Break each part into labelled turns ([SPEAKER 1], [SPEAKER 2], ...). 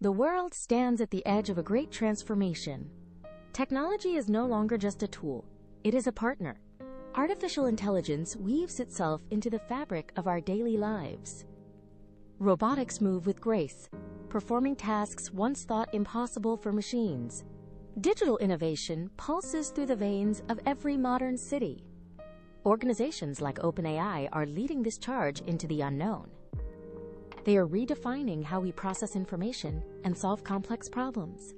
[SPEAKER 1] The world stands at the edge of a great transformation. Technology is no longer just a tool, it is a partner. Artificial intelligence weaves itself into the fabric of our daily lives. Robotics move with grace, performing tasks once thought impossible for machines. Digital innovation pulses through the veins of every modern city. Organizations like OpenAI are leading this charge into the unknown. They are redefining how we process information and solve complex problems.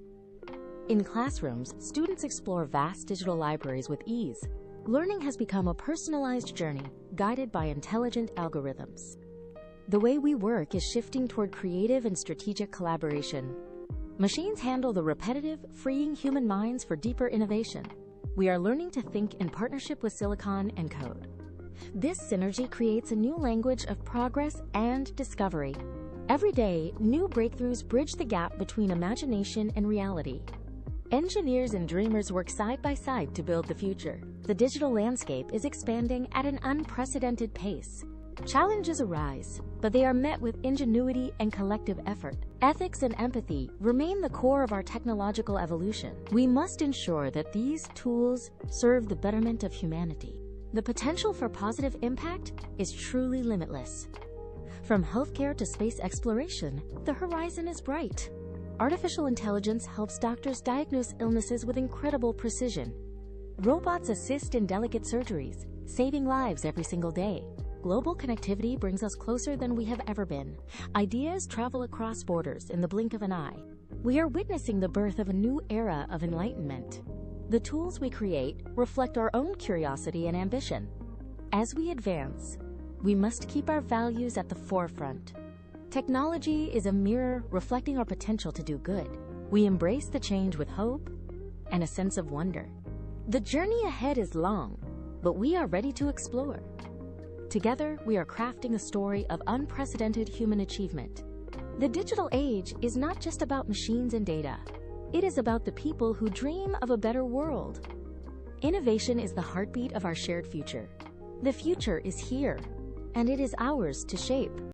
[SPEAKER 1] In classrooms, students explore vast digital libraries with ease. Learning has become a personalized journey, guided by intelligent algorithms. The way we work is shifting toward creative and strategic collaboration. Machines handle the repetitive, freeing human minds for deeper innovation. We are learning to think in partnership with silicon and code. This synergy creates a new language of progress and discovery. Every day, new breakthroughs bridge the gap between imagination and reality. Engineers and dreamers work side by side to build the future. The digital landscape is expanding at an unprecedented pace. Challenges arise, but they are met with ingenuity and collective effort. Ethics and empathy remain the core of our technological evolution. We must ensure that these tools serve the betterment of humanity. The potential for positive impact is truly limitless. From healthcare to space exploration, the horizon is bright. Artificial intelligence helps doctors diagnose illnesses with incredible precision. Robots assist in delicate surgeries, saving lives every single day. Global connectivity brings us closer than we have ever been. Ideas travel across borders in the blink of an eye. We are witnessing the birth of a new era of enlightenment. The tools we create reflect our own curiosity and ambition. As we advance, we must keep our values at the forefront. Technology is a mirror reflecting our potential to do good. We embrace the change with hope and a sense of wonder. The journey ahead is long, but we are ready to explore. Together, we are crafting a story of unprecedented human achievement. The digital age is not just about machines and data. It is about the people who dream of a better world. Innovation is the heartbeat of our shared future. The future is here, and it is ours to shape.